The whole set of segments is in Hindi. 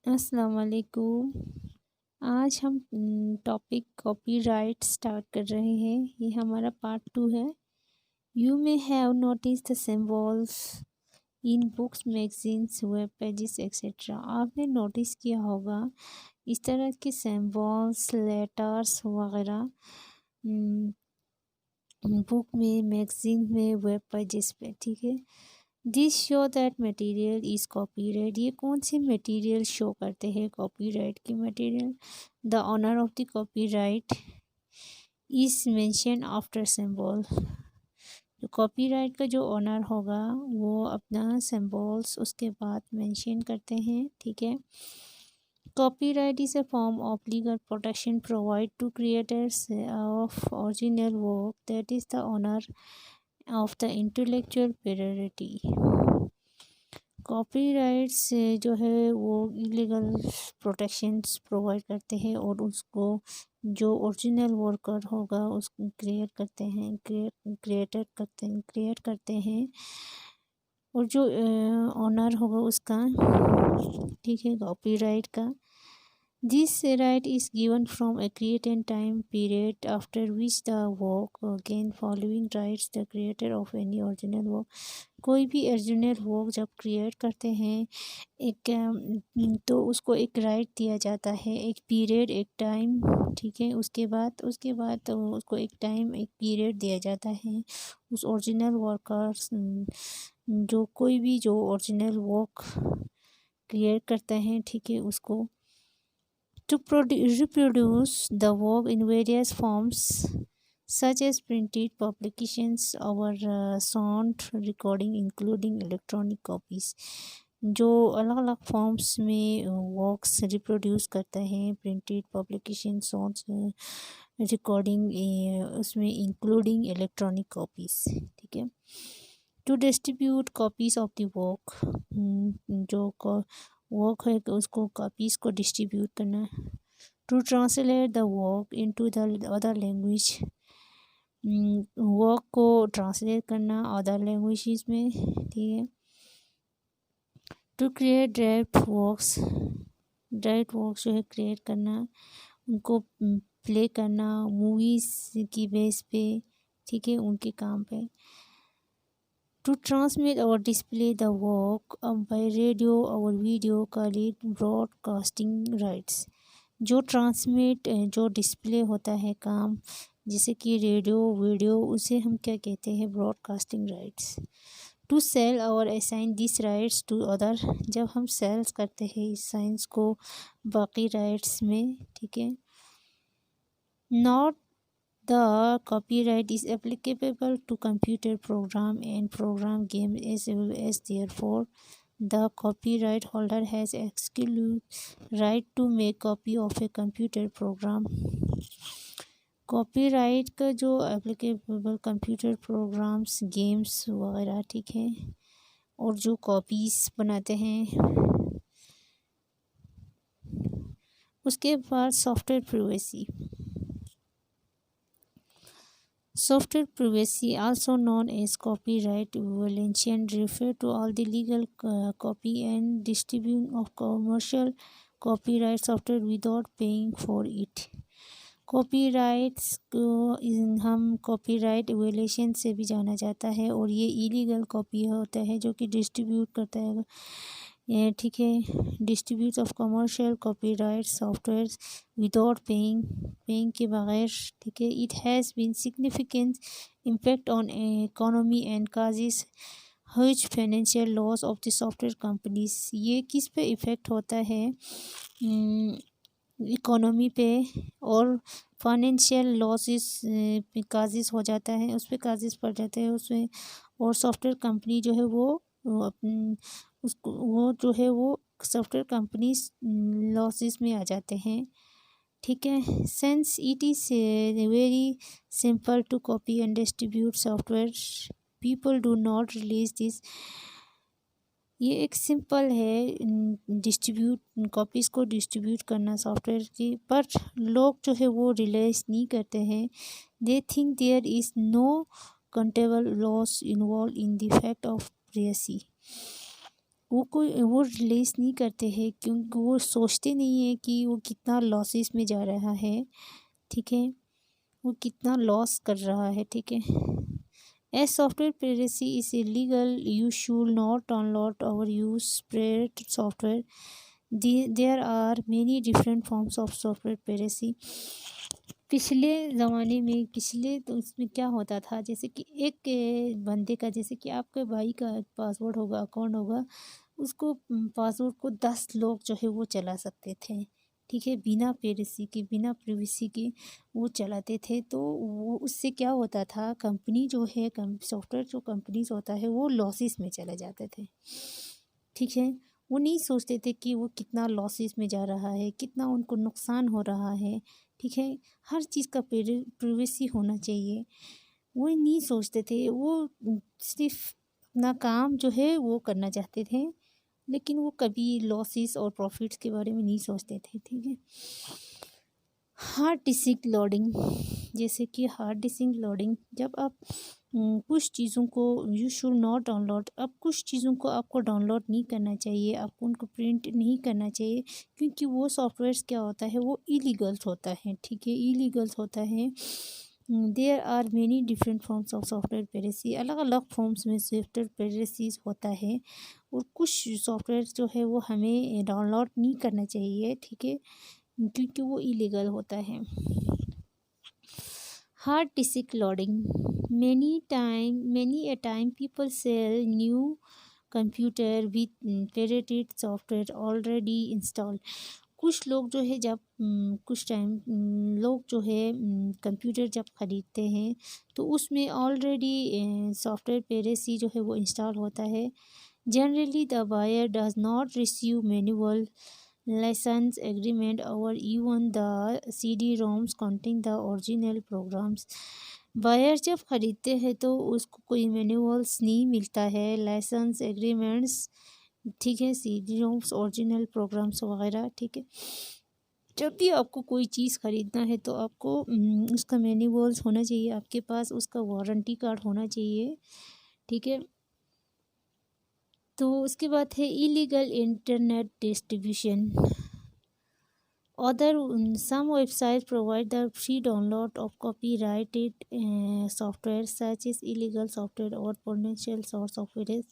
अस्सलाम वालेकुम। आज हम टॉपिक कॉपीराइट स्टार्ट कर रहे हैं। ये हमारा पार्ट 2 है। You may have notice the symbols in books, magazines, web pages etcetera. आपने नोटिस किया होगा इस तरह के सिंबल्स, लेटर्स वगैरह बुक में, मैगजीन में, वेब पेजेस पे, ठीक है। This show that material is copyright. ये कौन से मटेरियल शो करते हैं कॉपीराइट के material? The owner of the copyright is mention after symbol. जो कॉपीराइट का जो ऑनर होगा वो अपना सिंबल्स उसके बाद मेंशन करते हैं, ठीक है। Copyright is a form of legal protection provided to creators of original work that is the owner of the intellectual property. Copyright से जो है वो इलीगल प्रोटेक्शंस प्रोवाइड करते हैं और उसको जो ओरिजिनल वर्कर होगा उसको क्रिएट करते हैं और जो ओनर होगा उसका, ठीक है, कॉपीराइट का। This right is given from a created time period after which the work again following rights the creator of any original work। कोई भी ओरिजिनल वर्क जब क्रिएट करते हैं तो उसको एक राइट दिया जाता है, एक पीरियड, एक टाइम, ठीक है। उसके बाद तो उसको एक टाइम, एक पीरियड दिया जाता है उस ओरिजिनल वर्कर्स, जो कोई भी जो ओरिजिनल वर्क क्रिएट करता है, ठीक है, उसको to reproduce the work in various forms such as printed publications or sound recording including electronic copies। जो अलग अलग फॉर्म्स में वर्क्स रिप्रोड्यूस करता है, प्रिंटेड पब्लिकेशन, साउंड्स रिकॉर्डिंग, उसमें इंक्लूडिंग इलेक्ट्रॉनिक कॉपीज़, ठीक है। To distribute copies of the work, जो वर्क है उसको कॉपीज़ को डिस्ट्रीब्यूट करना। To translate the work into the other language, work को ट्रांसलेट करना अदर लैंग्वेजेस में, ठीक है। टू क्रिएट डायरेक्ट वर्क्स जो है क्रिएट करना, उनको प्ले करना मूवीज़ की बेस पे, ठीक है, उनके काम पे। To transmit or display the work by radio or video call it broadcasting rights। जो ट्रांसमिट, जो डिस्प्ले होता है काम, जैसे कि रेडियो, वीडियो, उसे हम क्या कहते हैं? Broadcasting rights. टू सेल और assign this rights to other, जब हम सेल्स करते हैं इस साइंस को बाकी राइट्स में, ठीक है। Not the copyright is applicable to computer program and program game as well as therefore the copyright holder has exclusive right to make copy of a computer program। Copyright का जो एप्लीकेबल कंप्यूटर प्रोग्राम्स, गेम्स वगैरह, ठीक है, और जो कॉपीज़ बनाते हैं। उसके बाद software privacy. Software privacy, also known as copyright violation, refer to all the legal copy and distribution of commercial copyright software without paying for it। Copyrights को हम कॉपीराइट वायलेशन से भी जाना जाता है और ये इलीगल कॉपी होता है जो कि डिस्ट्रीब्यूट करता है, ठीक है, distribute of commercial copyright software without paying के बगैर, ठीक है। It has been significant impact on economy and causes huge financial loss of the software companies. ये किस पे इफ़ेक्ट होता है? इकोनॉमी पे और फाइनेंशियल लॉसेस काजेस हो जाता है, उस पर काजेस पड़ जाते हैं उसमें, और सॉफ्टवेयर कंपनी जो है वो उसको वो जो है वो सॉफ्टवेयर कंपनीज लॉसेस में आ जाते हैं, ठीक है। Since it is very simple to copy and distribute software, people do not release this. ये एक सिंपल है डिस्ट्रीब्यूट, कॉपीज़ को डिस्ट्रीब्यूट करना सॉफ्टवेयर की, पर लोग जो है वो रियलाइज़ नहीं करते हैं। They think there is no countable loss involve in the fact of privacy. वो रिलीज़ नहीं करते हैं क्योंकि वो सोचते नहीं हैं कि वो कितना लॉसेस में जा रहा है, ठीक है, वो कितना लॉस कर रहा है, ठीक है। As software piracy is illegal, you should not download or use pirate software. There are many different forms of software piracy. पिछले ज़माने में तो उसमें क्या होता था, जैसे कि एक बंदे का, जैसे कि आपके भाई का पासवर्ड होगा, अकाउंट होगा, उसको पासवर्ड को 10 लोग जो है वो चला सकते थे, ठीक है, बिना पेरेसी के, बिना प्रिवेसी के वो चलाते थे। तो वो उससे क्या होता था, कंपनी जो है, सॉफ्टवेयर जो कंपनीज होता है वो लॉसेस में चले जाते थे, ठीक है। वो नहीं सोचते थे कि वो कितना लॉसेस में जा रहा है, कितना उनको नुकसान हो रहा है, ठीक है। हर चीज़ का प्रिवेसी होना चाहिए, वो नहीं सोचते थे। वो सिर्फ अपना काम जो है वो करना चाहते थे, लेकिन वो कभी लॉसेस और प्रॉफिट्स के बारे में नहीं सोचते थे, ठीक है। हार्ड डिस्क लोडिंग, जैसे कि हार्ड डिस्क लोडिंग, जब आप कुछ चीज़ों को यू शुड नॉट डाउनलोड, अब कुछ चीज़ों को आपको डाउनलोड नहीं करना चाहिए, आपको उनको प्रिंट नहीं करना चाहिए, क्योंकि वो सॉफ्टवेयर्स क्या होता है, वो इलीगल्स होता है, ठीक है, इलीगल्स होता है। There are many different forms of software piracy, अलग अलग फॉर्म्स में सॉफ्टवेयर पेरेसीज होता है, और कुछ सॉफ्टवेयर जो है वो हमें डाउनलोड नहीं करना चाहिए, ठीक है, क्योंकि वो इलीगल होता है। Hard disk loading, many a time people sell new computer with pirated software already installed. कुछ लोग जो है जब कुछ टाइम लोग जो है कंप्यूटर जब ख़रीदते हैं तो उसमें ऑलरेडी सॉफ्टवेयर पेरेसी जो है वो इंस्टॉल होता है। Generally the buyer does not receive manual license agreement or even the CD-ROMs containing the original programs. Buyer जब ख़रीदते हैं तो उसको कोई मैनुअल्स नहीं मिलता है, लाइसेंस एग्रीमेंट्स, ठीक है, CD-ROMs ओरिजिनल प्रोग्राम्स वगैरह, ठीक है। जब भी आपको कोई चीज़ ख़रीदना है तो आपको उसका मैनुअल्स होना चाहिए आपके पास, उसका वारंटी कार्ड होना चाहिए, ठीक है। तो उसके बाद है illegal internet distribution. Other some websites provide the free download of copyrighted software such as illegal software or potential source of virus.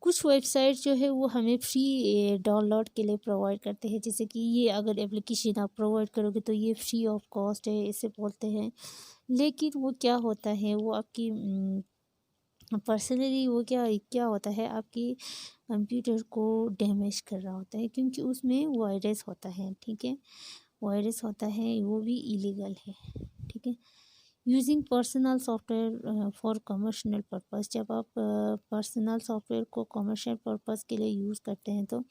कुछ वेबसाइट जो है वो हमें फ्री डाउनलोड के लिए प्रोवाइड करते हैं, जैसे कि ये अगर एप्लीकेशन आप प्रोवाइड करोगे तो ये फ्री ऑफ कॉस्ट है, इसे बोलते हैं। लेकिन वो क्या होता है, वो आपकी पर्सनली वो क्या क्या होता है, आपकी कंप्यूटर को डैमेज कर रहा होता है, क्योंकि उसमें वायरस होता है, ठीक है, वायरस होता है, वो भी इलीगल है, ठीक है। Using personal software for commercial purpose, जब आप पर्सनल सॉफ्टवेयर को कमर्शियल पर्पस के लिए यूज़ करते हैं तो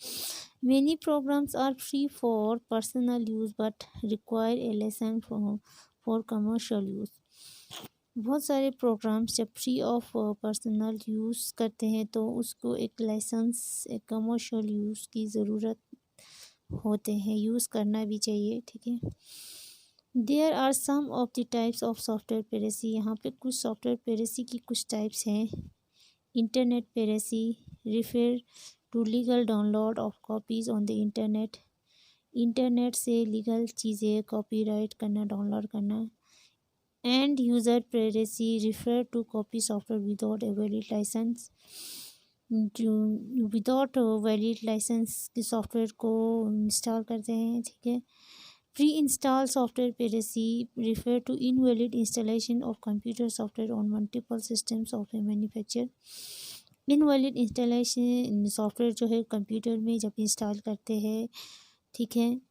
many programs are free for personal use but require a licence for commercial use. बहुत सारे प्रोग्राम्स जब फ्री ऑफ पर्सनल यूज़ करते हैं तो उसको एक लाइसेंस, एक कमर्शियल यूज़ की ज़रूरत होते हैं, यूज़ करना भी चाहिए, ठीक है। There are some of the types of software piracy, यहाँ पे कुछ सॉफ्टवेयर पेरेसी की कुछ टाइप्स हैं। Internet piracy refer to legal download of copies on the internet, internet से लीगल चीज़ें कॉपीराइट करना, डाउनलोड करना। And user piracy refer to copy software without a valid license, जो विदाउट वैलिड लाइसेंस के सॉफ्टवेयर को इंस्टॉल करते हैं, ठीक है। Pre install software piracy refer to invalid installation of computer software on multiple systems of A manufacture. Invalid installation software जो है कंप्यूटर में जब इंस्टॉल करते हैं, ठीक है,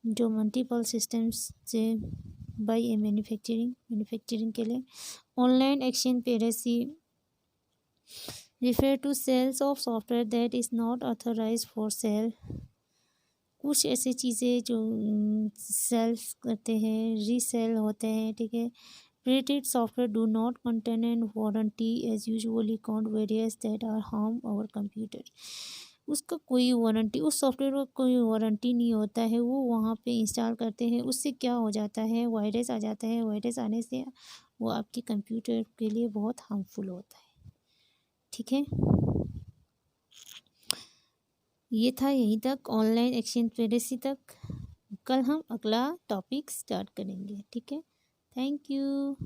जो मल्टीपल सिस्टम्स से बाई ए मैन्युफैक्चरिंग के लिए। Online exchange piracy refer to sales of software that is not authorise for sale, कुछ ऐसी चीज़ें जो सेल्स करते हैं, रीसेल होते हैं, ठीक है। Pirated software do not contain a warranty as usually count various that are harm our computer. उसका कोई वारंटी, उस सॉफ्टवेयर का कोई वारंटी नहीं होता है, वो वहाँ पे इंस्टॉल करते हैं, उससे क्या हो जाता है, वायरस आ जाता है, वायरस आने से वो आपके कंप्यूटर के लिए बहुत हार्मफुल होता है, ठीक है। ये था यहीं तक ऑनलाइन एक्सचेंज पेरेसी तक। कल हम अगला टॉपिक स्टार्ट करेंगे, ठीक है। Thank you.